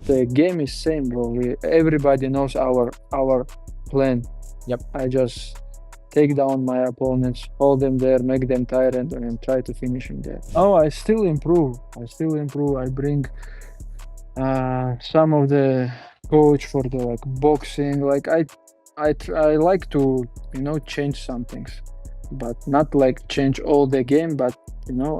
the game is same, bro. Everybody knows our plan. Yep. I just take down my opponents, hold them there, make them tired, and try to finish him there. Oh, I still improve. I bring some of the coach for the like boxing. Like I like to change some things, but not like change all the game. But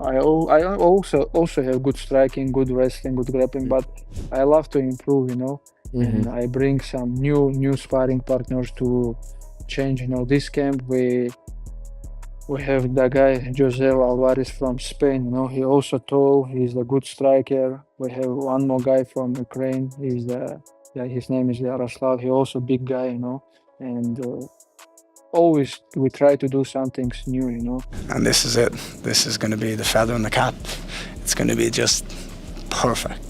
I also have good striking, good wrestling, good grappling. But I love to improve. And I bring some new sparring partners to change. This camp we have the guy Jose Alvarez from Spain. He also tall. He's a good striker. We have one more guy from Ukraine. His name is Yaroslav. He also big guy. And always we try to do something new. And this is it. This is going to be the feather in the cap. It's going to be just perfect.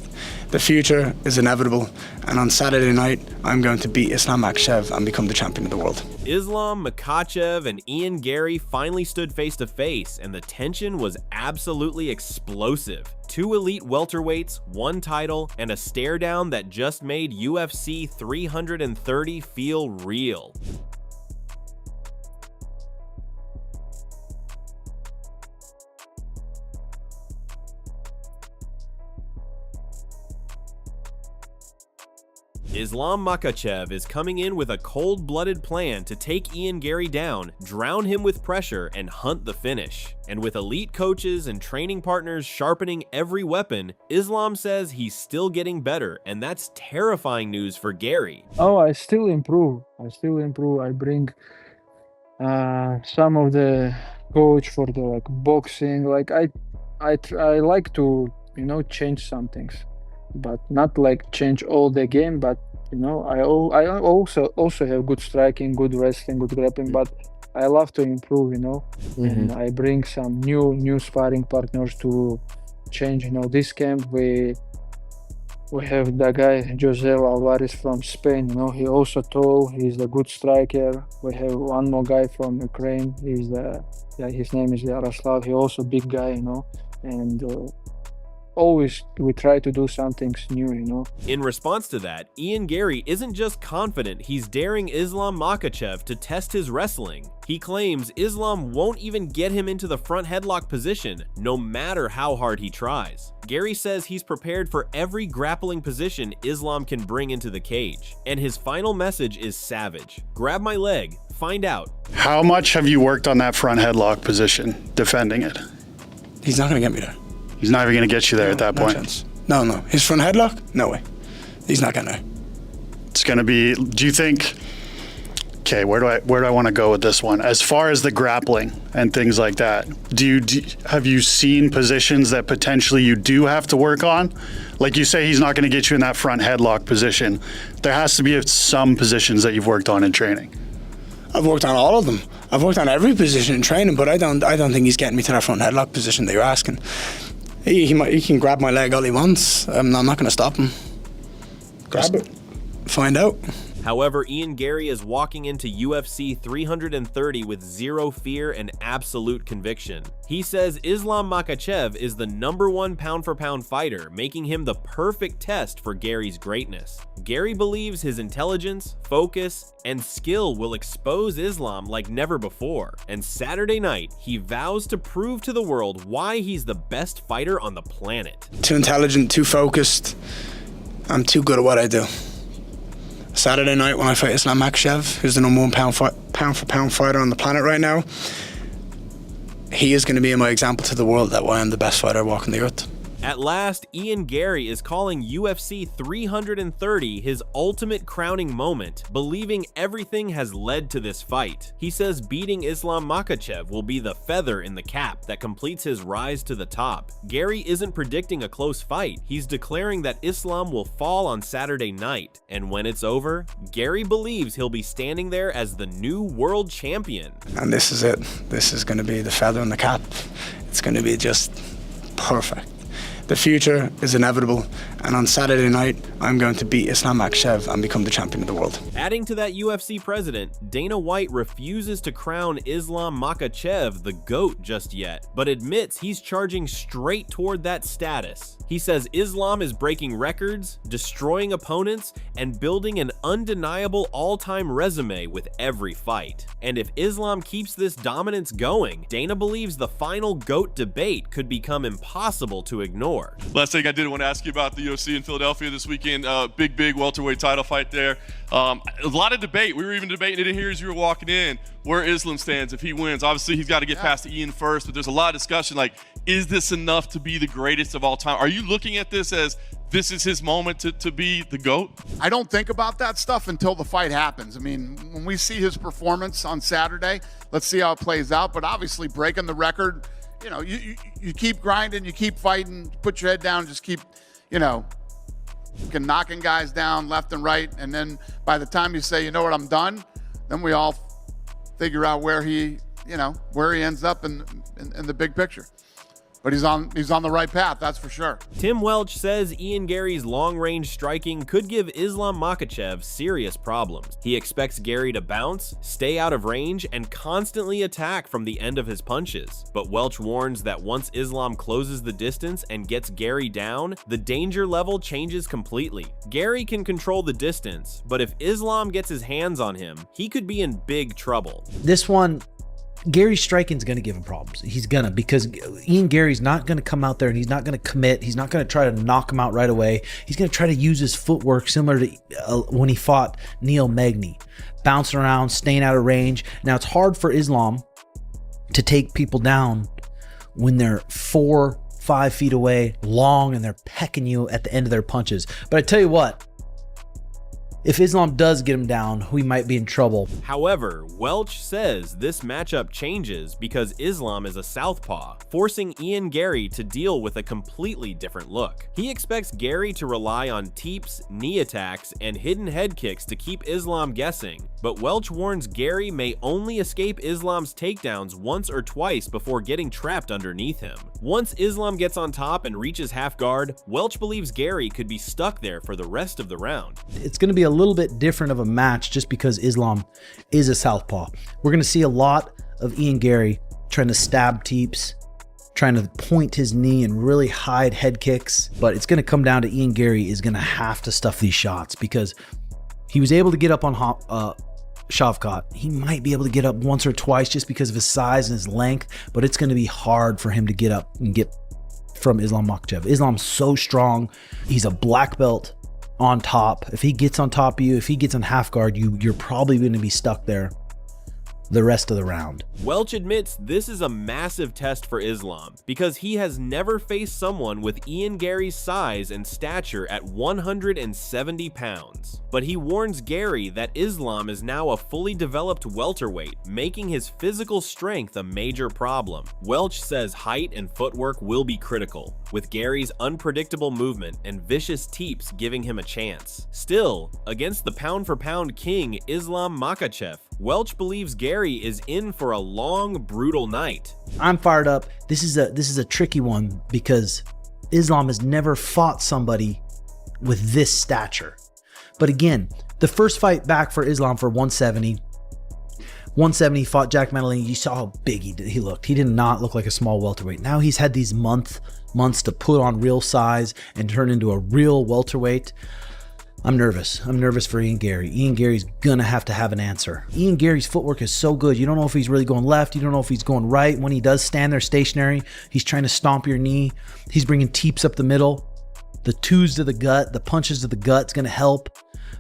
The future is inevitable, and on Saturday night, I'm going to beat Islam Makhachev and become the champion of the world. Islam Makhachev and Ian Garry finally stood face to face, and the tension was absolutely explosive. Two elite welterweights, one title, and a stare down that just made UFC 330 feel real. Islam Makhachev is coming in with a cold-blooded plan to take Ian Garry down, drown him with pressure, and hunt the finish. And with elite coaches and training partners sharpening every weapon, Islam says he's still getting better, and that's terrifying news for Garry. Oh, I still improve. I bring some of the coach for the like boxing. Like I like to change some things, but not like change all the game. But I also have good striking, good wrestling, good grappling. But I love to improve. And I bring some new sparring partners to change. This camp we have the guy Jose Alvarez from Spain. He also tall. He's a good striker. We have one more guy from Ukraine. His name is Yaroslav. He also big guy. And always we try to do something new. In response to that, Ian Garry isn't just confident, he's daring Islam Makhachev to test his wrestling. He claims Islam won't even get him into the front headlock position, no matter how hard he tries. Garry says he's prepared for every grappling position Islam can bring into the cage. And his final message is savage. Grab my leg, find out. How much have you worked on that front headlock position, defending it? He's not going to get me there. He's not even going to get you there at that point. Chance. No. His front headlock? No way. He's not going to. It's going to be, do you think, okay, where do I want to go with this one? As far as the grappling and things like that, have you seen positions that potentially you do have to work on? Like you say, he's not going to get you in that front headlock position. There has to be some positions that you've worked on in training. I've worked on all of them. I've worked on every position in training, but I don't think he's getting me to that front headlock position that you're asking. He can grab my leg all he wants. I'm not going to stop him. Grab it. Find out. However, Ian Garry is walking into UFC 330 with zero fear and absolute conviction. He says Islam Makhachev is the #1 pound-for-pound fighter, making him the perfect test for Garry's greatness. Garry believes his intelligence, focus, and skill will expose Islam like never before. And Saturday night, he vows to prove to the world why he's the best fighter on the planet. Too intelligent, too focused. I'm too good at what I do. Saturday night when I fight Islam Makhachev, who's the #1 pound-for-pound fighter on the planet right now, he is going to be my example to the world that why I'm the best fighter walking the earth. At last, Ian Garry is calling UFC 330 his ultimate crowning moment, believing everything has led to this fight. He says beating Islam Makhachev will be the feather in the cap that completes his rise to the top. Garry isn't predicting a close fight, he's declaring that Islam will fall on Saturday night, and when it's over, Garry believes he'll be standing there as the new world champion. And this is it. This is going to be the feather in the cap. It's going to be just perfect. The future is inevitable, And on Saturday night, I'm going to beat Islam Makhachev and become the champion of the world. Adding to that UFC president, Dana White refuses to crown Islam Makhachev the GOAT just yet, but admits he's charging straight toward that status. He says Islam is breaking records, destroying opponents, and building an undeniable all-time resume with every fight. And if Islam keeps this dominance going, Dana believes the final GOAT debate could become impossible to ignore. Last thing I did want to ask you about the UFC in Philadelphia this weekend. Big welterweight title fight there. A lot of debate. We were even debating it in here as you were walking in, where Islam stands if he wins. Obviously, he's got to get past Ian first, but there's a lot of discussion like, is this enough to be the greatest of all time? Are you looking at this as this is his moment to be the GOAT? I don't think about that stuff until the fight happens. I mean, when we see his performance on Saturday, let's see how it plays out. But obviously, breaking the record, you know, you keep grinding, you keep fighting, put your head down, just keep, you know, knocking guys down left and right. And then by the time you say, you know what, I'm done, then we all figure out where he ends up in the big picture. But he's on the right path, that's for sure. Tim Welch says Ian Garry's long-range striking could give Islam Makhachev serious problems. He expects Garry to bounce, stay out of range, and constantly attack from the end of his punches. But Welch warns that once Islam closes the distance and gets Garry down, the danger level changes completely. Garry can control the distance, but if Islam gets his hands on him, he could be in big trouble. This one, Gary's striking's going to give him problems. He's going to, because Ian Garry's not going to come out there and he's not going to commit. He's not going to try to knock him out right away. He's going to try to use his footwork similar to when he fought Neil Magny, bouncing around, staying out of range. Now, it's hard for Islam to take people down when they're 4-5 feet away, long, and they're pecking you at the end of their punches. But I tell you what, if Islam does get him down, we might be in trouble. However, Welch says this matchup changes because Islam is a southpaw, forcing Ian Garry to deal with a completely different look. He expects Garry to rely on teeps, knee attacks, and hidden head kicks to keep Islam guessing, but Welch warns Garry may only escape Islam's takedowns once or twice before getting trapped underneath him. Once Islam gets on top and reaches half guard, Welch believes Garry could be stuck there for the rest of the round. It's going to be a little bit different of a match just because Islam is a southpaw. We're going to see a lot of Ian Garry trying to stab teeps, trying to point his knee and really hide head kicks, but it's going to come down to Ian Garry is going to have to stuff these shots because he was able to get up on Shavkat. He might be able to get up once or twice just because of his size and his length, but it's going to be hard for him to get up and get from Islam Makhachev. Islam's so strong. He's a black belt on top. If he gets on top of you, if he gets on half guard, you're probably going to be stuck there the rest of the round. Welch admits this is a massive test for Islam because he has never faced someone with Ian Garry's size and stature at 170 pounds. But he warns Garry that Islam is now a fully developed welterweight, making his physical strength a major problem. Welch says height and footwork will be critical, with Garry's unpredictable movement and vicious teeps giving him a chance. Still, against the pound-for-pound king Islam Makhachev, Welch believes Garry is in for a long, brutal night. I'm fired up. This is a tricky one because Islam has never fought somebody with this stature. But again, the first fight back for Islam for 170 fought Jack Maddalene. You saw how big he looked. He did not look like a small welterweight. Now he's had these months to put on real size and turn into a real welterweight. I'm nervous. I'm nervous for Ian Garry. Ian Garry's gonna have to have an answer. Ian Garry's footwork is so good. You don't know if he's really going left. You don't know if he's going right. When he does stand there stationary, he's trying to stomp your knee. He's bringing teeps up the middle. The twos to the gut, the punches to the gut's gonna help.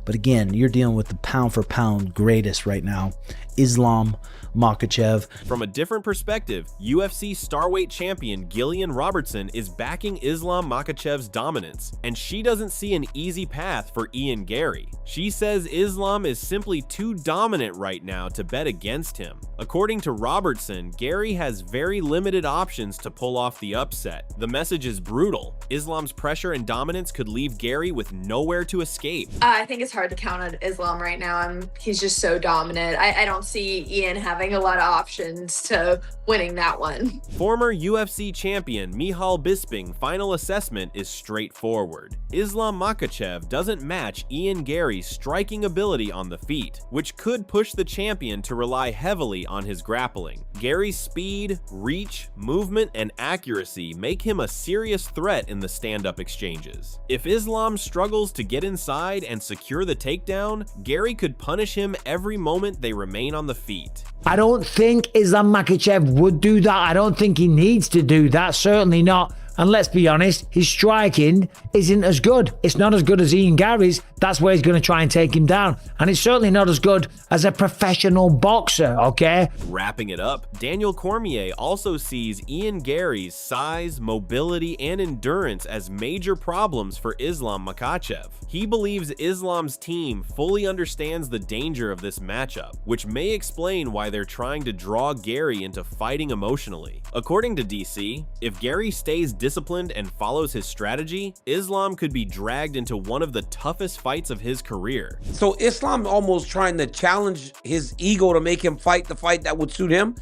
But again, you're dealing with the pound for pound greatest right now, Islam Makhachev. From a different perspective, UFC strawweight champion Gillian Robertson is backing Islam Makhachev's dominance, and she doesn't see an easy path for Ian Garry. She says Islam is simply too dominant right now to bet against him. According to Robertson, Garry has very limited options to pull off the upset. The message is brutal. Islam's pressure and dominance could leave Garry with nowhere to escape. I think it's hard to count on Islam right now. He's just so dominant. I don't see Ian having having a lot of options to winning that one. Former UFC champion Michal Bisping's final assessment is straightforward. Islam Makhachev doesn't match Ian Garry's striking ability on the feet, which could push the champion to rely heavily on his grappling. Garry's speed, reach, movement, and accuracy make him a serious threat in the stand-up exchanges. If Islam struggles to get inside and secure the takedown, Garry could punish him every moment they remain on the feet. I don't think Islam Makhachev would do that. I don't think he needs to do that. Certainly not. And let's be honest, his striking isn't as good. It's not as good as Ian Garry's. That's where he's going to try and take him down. And it's certainly not as good as a professional boxer, okay? Wrapping it up, Daniel Cormier also sees Ian Garry's size, mobility, and endurance as major problems for Islam Makhachev. He believes Islam's team fully understands the danger of this matchup, which may explain why they're trying to draw Garry into fighting emotionally. According to DC, if Garry stays disciplined and follows his strategy, Islam could be dragged into one of the toughest fights of his career. So Islam almost trying to challenge his ego to make him fight the fight that would suit him.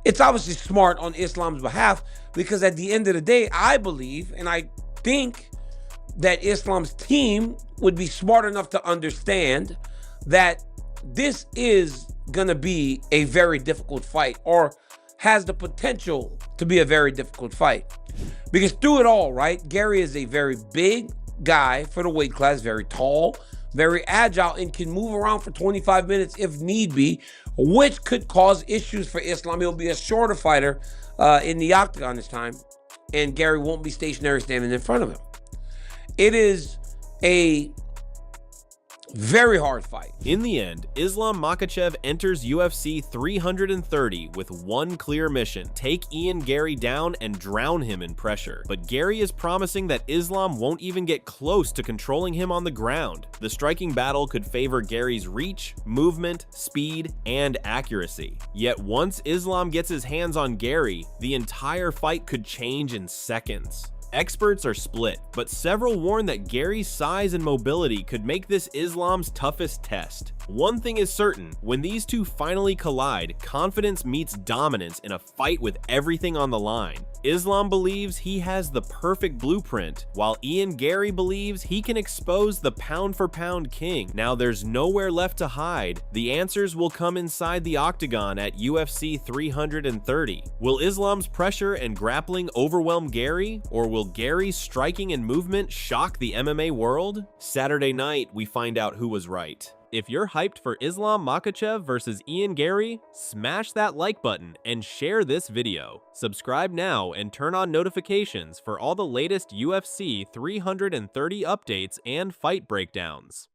It's obviously smart on Islam's behalf, because at the end of the day, I believe and I think that Islam's team would be smart enough to understand that this is gonna be a very difficult fight, or has the potential to be a very difficult fight. Because through it all, right, Garry is a very big guy for the weight class, very tall, very agile, and can move around for 25 minutes if need be, which could cause issues for Islam. He'll be a shorter fighter in the octagon this time, and Garry won't be stationary standing in front of him. It is a very hard fight. In the end, Islam Makhachev enters UFC 330 with one clear mission: take Ian Garry down and drown him in pressure. But Garry is promising that Islam won't even get close to controlling him on the ground. The striking battle could favor Garry's reach, movement, speed, and accuracy. Yet once Islam gets his hands on Garry, the entire fight could change in seconds. Experts are split, but several warn that Garry's size and mobility could make this Islam's toughest test. One thing is certain: when these two finally collide, confidence meets dominance in a fight with everything on the line. Islam believes he has the perfect blueprint, while Ian Garry believes he can expose the pound-for-pound king. Now there's nowhere left to hide. The answers will come inside the octagon at UFC 330. Will Islam's pressure and grappling overwhelm Garry, or will Garry's striking and movement shock the MMA world? Saturday night, we find out who was right. If you're hyped for Islam Makhachev versus Ian Garry, smash that like button and share this video. Subscribe now and turn on notifications for all the latest UFC 330 updates and fight breakdowns.